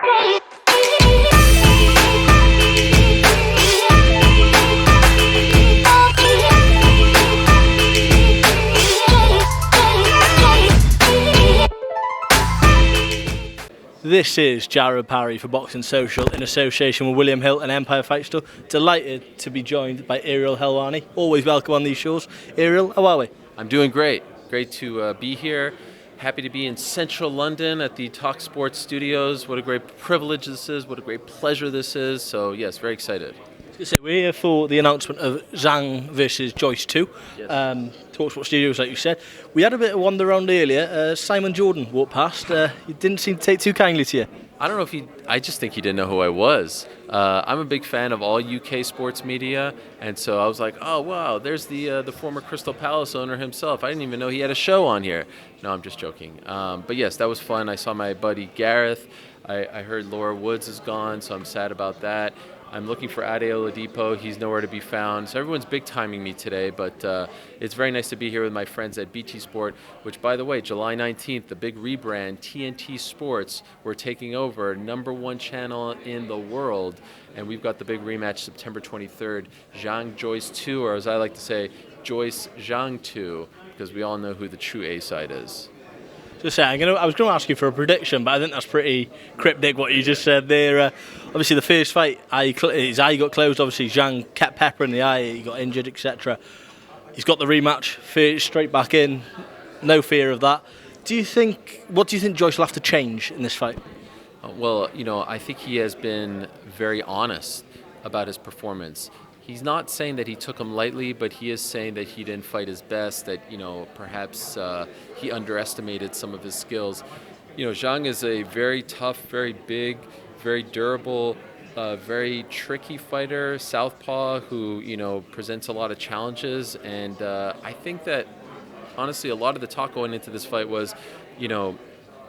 This is Jared Parry for Boxing Social in association with William Hill and Empire Fight Store. Delighted to be joined by Ariel Helwani. Always welcome on these shows. Ariel, how are we? I'm doing great. Great to be here. Happy to be in central London at the Talk Sports Studios. What a great privilege this is. What a great pleasure this is. So, yes, very excited. We're here for the announcement of Zhang versus Joyce 2. Yes. Talksport Studios, like you said. We had a bit of wander around earlier. Simon Jordan walked past. He didn't seem to take too kindly to you. I don't know if I just think he didn't know who I was. I'm a big fan of all UK sports media, and so I was like, oh, wow, there's the former Crystal Palace owner himself. I didn't even know he had a show on here. No, I'm just joking. But yes, that was fun. I saw my buddy Gareth. I heard Laura Woods is gone, so I'm sad about that. I'm looking for Ariel Helwani. He's nowhere to be found. So everyone's big timing me today, but it's very nice to be here with my friends at BT Sport, which, by the way, July 19th, the big rebrand, TNT Sports, we're taking over, #1 channel in the world. And we've got the big rematch September 23rd, Zhang Joyce 2, or as I like to say, Joyce Zhang 2, because we all know who the true A-side is. Just saying, I was going to ask you for a prediction, but I think that's pretty cryptic what you just said there. Obviously, the first fight, his eye got closed. Obviously, Zhang kept peppering the eye. He got injured, etc. He's got the rematch, straight back in. No fear of that. What do you think Joyce will have to change in this fight? Well, I think he has been very honest about his performance. He's not saying that he took him lightly, but he is saying that he didn't fight his best, that, perhaps he underestimated some of his skills. Zhang is a very tough, very big, very durable, very tricky fighter, southpaw, who, presents a lot of challenges. And I think that, honestly, a lot of the talk going into this fight was,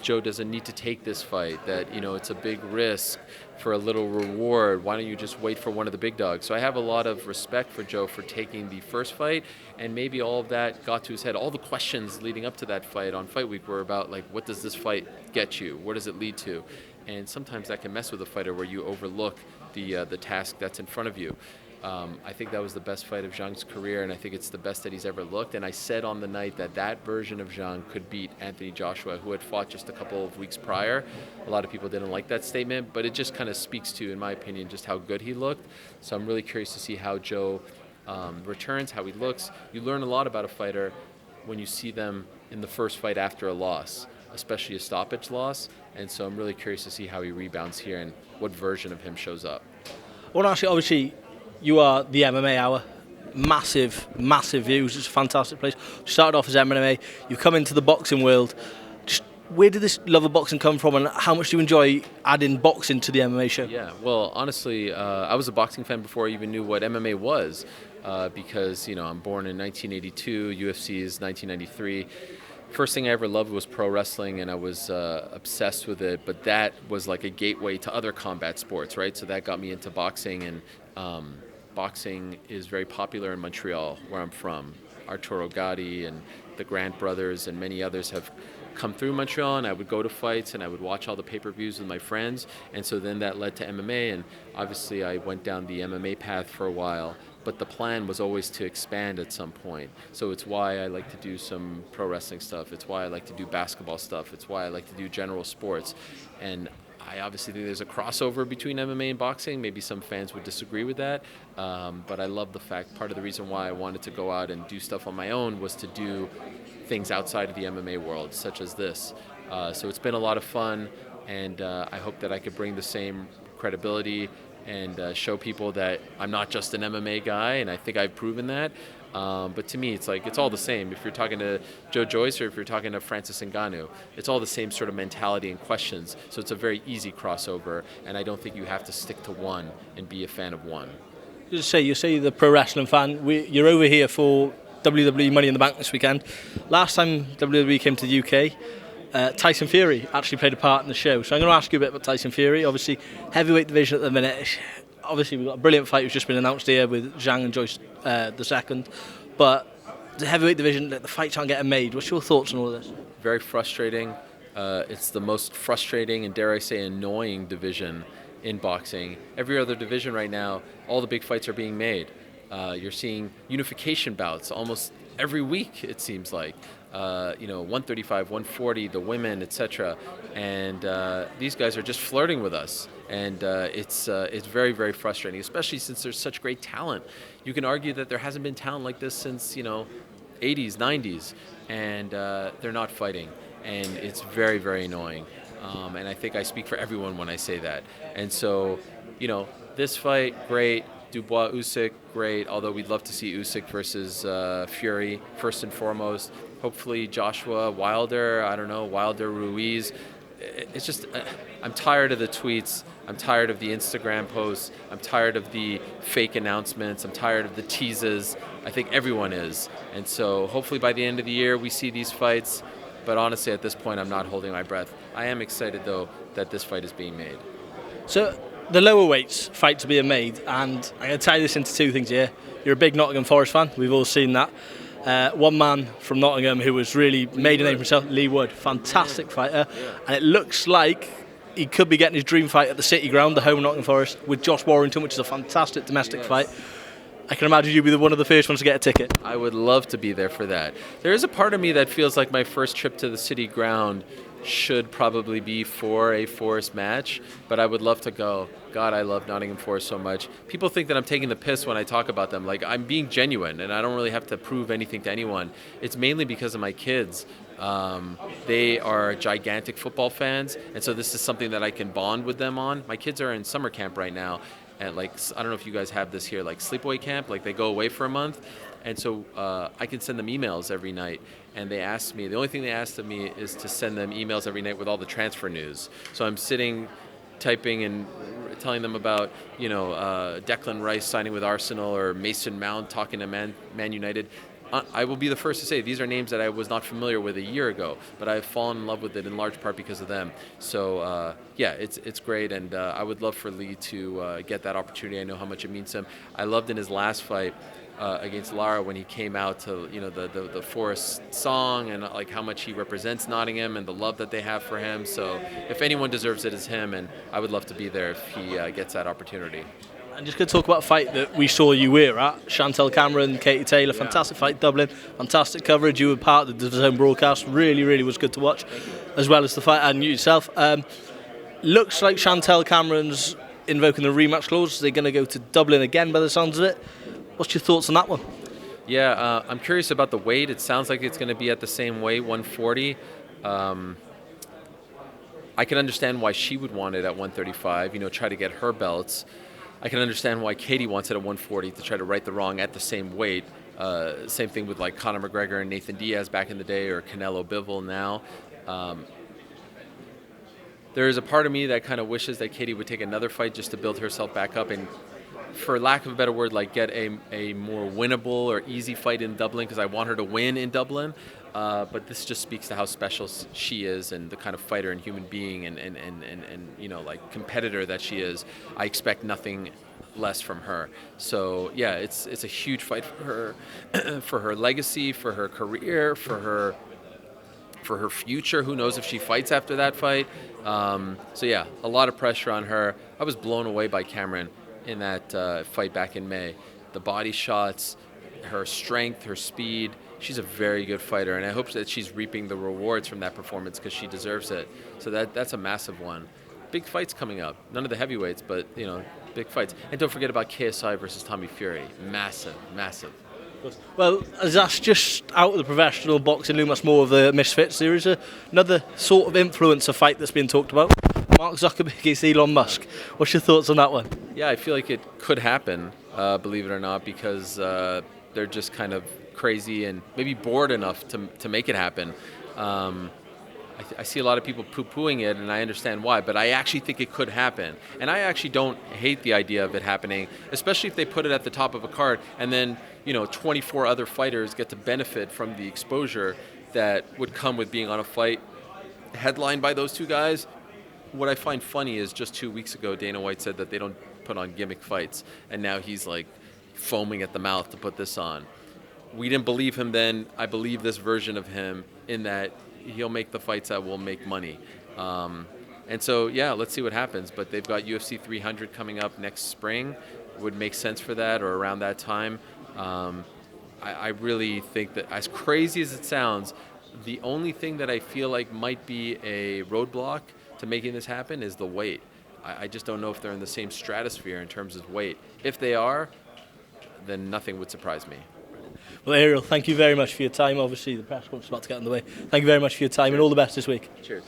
Joe doesn't need to take this fight, that, it's a big risk for a little reward. Why don't you just wait for one of the big dogs? So I have a lot of respect for Joe for taking the first fight, and maybe all of that got to his head. All the questions leading up to that fight on Fight Week were about, like, what does this fight get you? What does it lead to? And sometimes that can mess with a fighter where you overlook the task that's in front of you. I think that was the best fight of Zhang's career, and I think it's the best that he's ever looked. And I said on the night that version of Zhang could beat Anthony Joshua, who had fought just a couple of weeks prior. A lot of people didn't like that statement, but it just kind of speaks to, in my opinion, just how good he looked. So I'm really curious to see how Joe returns, how he looks. You learn a lot about a fighter when you see them in the first fight after a loss, especially a stoppage loss. And so I'm really curious to see how he rebounds here and what version of him shows up. Well, actually, obviously, you are the MMA Hour. Massive views. It's a fantastic place. You started off as MMA. You come into the boxing world. Just where did this love of boxing come from, and how much do you enjoy adding boxing to the MMA show? Yeah, well, honestly, I was a boxing fan before I even knew what MMA was, because, I'm born in 1982. UFC is 1993. First thing I ever loved was pro wrestling, and I was obsessed with it, but that was like a gateway to other combat sports, right? So that got me into boxing, and boxing is very popular in Montreal, where I'm from. Arturo Gatti and the Grant brothers and many others have come through Montreal, and I would go to fights and I would watch all the pay-per-views with my friends, and so then that led to MMA, and obviously I went down the MMA path for a while, but the plan was always to expand at some point. So it's why I like to do some pro wrestling stuff, it's why I like to do basketball stuff, it's why I like to do general sports, and I obviously think there's a crossover between MMA and boxing. Maybe some fans would disagree with that, but I love the fact, part of the reason why I wanted to go out and do stuff on my own was to do things outside of the MMA world, such as this. So it's been a lot of fun, and I hope that I could bring the same credibility and show people that I'm not just an MMA guy, and I think I've proven that. But to me, it's all the same. If you're talking to Joe Joyce or if you're talking to Francis Ngannou, it's all the same sort of mentality and questions. So it's a very easy crossover, and I don't think you have to stick to one and be a fan of one. You say you're the pro wrestling fan. You're over here for WWE Money in the Bank this weekend. Last time WWE came to the UK, Tyson Fury actually played a part in the show. So I'm going to ask you a bit about Tyson Fury. Obviously, heavyweight division at the minute. Obviously, we've got a brilliant fight who's just been announced here with Zhang and Joyce the second. But the heavyweight division, the fights aren't getting made. What's your thoughts on all of this? Very frustrating. It's the most frustrating and, dare I say, annoying division in boxing. Every other division right now, all the big fights are being made. You're seeing unification bouts almost every week, it seems like. 135, 140, the women, etc. And these guys are just flirting with us. And it's very, very frustrating, especially since there's such great talent. You can argue that there hasn't been talent like this since, 80s, 90s, and they're not fighting. And it's very, very annoying. And I think I speak for everyone when I say that. And so, this fight, great. Dubois, Usyk, great. Although we'd love to see Usyk versus Fury first and foremost. Hopefully Joshua, Wilder. I don't know, Wilder, Ruiz. It's just, I'm tired of the tweets. I'm tired of the Instagram posts. I'm tired of the fake announcements. I'm tired of the teases. I think everyone is. And so hopefully by the end of the year we see these fights. But honestly, at this point, I'm not holding my breath. I am excited, though, that this fight is being made. So the lower weights fights are being made, and I'm going to tie this into two things here. You're a big Nottingham Forest fan. We've all seen that. One man from Nottingham who has really made a name for himself, Lee Wood, fantastic fighter. And it looks like he could be getting his dream fight at the City Ground, the home of Nottingham Forest, with Josh Warrington, which is a fantastic domestic fight. I can imagine you'll be one of the first ones to get a ticket. I would love to be there for that. There is a part of me that feels like my first trip to the City Ground should probably be for a Forest match, but I would love to go. God, I love Nottingham Forest so much. People think that I'm taking the piss when I talk about them. Like, I'm being genuine, and I don't really have to prove anything to anyone. It's mainly because of my kids. They are gigantic football fans, and so this is something that I can bond with them on. My kids are in summer camp right now, and I don't know if you guys have this here, like sleepaway camp, like they go away for a month. And so I can send them emails every night. And they asked me, the only thing they asked of me is to send them emails every night with all the transfer news. So I'm sitting, typing and telling them about, Declan Rice signing with Arsenal or Mason Mount talking to Man United. I will be the first to say these are names that I was not familiar with a year ago, but I've fallen in love with it in large part because of them. So it's great, and I would love for Lee to get that opportunity. I know how much it means to him. I loved in his last fight against Lara when he came out to the Forest song and like how much he represents Nottingham and the love that they have for him. So if anyone deserves it, it's him, and I would love to be there if he gets that opportunity. And just going to talk about a fight that we saw you were at, Chantel Cameron, Katie Taylor, fantastic fight, Dublin, fantastic coverage. You were part of the DAZN broadcast, really, really was good to watch, as well as the fight and you yourself. Looks like Chantel Cameron's invoking the rematch clause. They're going to go to Dublin again by the sounds of it. What's your thoughts on that one? Yeah, I'm curious about the weight. It sounds like it's going to be at the same weight, 140. I can understand why she would want it at 135, try to get her belts. I can understand why Katie wants it at 140 to try to right the wrong at the same weight. Same thing with like Conor McGregor and Nathan Diaz back in the day, or Canelo Bivol now. There is a part of me that kind of wishes that Katie would take another fight just to build herself back up and, for lack of a better word, like get a more winnable or easy fight in Dublin, because I want her to win in Dublin. But this just speaks to how special she is and the kind of fighter and human being and like competitor that she is. I expect nothing less from her. So yeah, it's a huge fight for her, for her legacy, for her career, for her future. Who knows if she fights after that fight? So yeah, a lot of pressure on her. I was blown away by Cameron in that fight back in May. The body shots, her strength, her speed. She's a very good fighter, and I hope that she's reaping the rewards from that performance because she deserves it. So that's a massive one. Big fights coming up. None of the heavyweights, but big fights. And don't forget about KSI versus Tommy Fury. Massive, massive. Well, as that's just out of the professional boxing loom, that's more of the misfits. There is another sort of influencer fight that's being talked about. Mark Zuckerberg against Elon Musk. What's your thoughts on that one? Yeah, I feel like it could happen, believe it or not, because they're just kind of crazy and maybe bored enough to make it happen. I see a lot of people poo-pooing it, and I understand why, but I actually think it could happen. And I actually don't hate the idea of it happening, especially if they put it at the top of a card, and then 24 other fighters get to benefit from the exposure that would come with being on a fight headlined by those two guys. What I find funny is just 2 weeks ago, Dana White said that they don't put on gimmick fights, and now he's like foaming at the mouth to put this on. We didn't believe him then. I believe this version of him in that he'll make the fights that will make money. And so, yeah, let's see what happens. But they've got UFC 300 coming up next spring. Would make sense for that, or around that time. I really think that, as crazy as it sounds, the only thing that I feel like might be a roadblock to making this happen is the weight. I just don't know if they're in the same stratosphere in terms of weight. If they are, then nothing would surprise me. Well, Ariel, thank you very much for your time. Obviously, the press conference is about to get underway. Thank you very much for your time, and all the best this week. Cheers.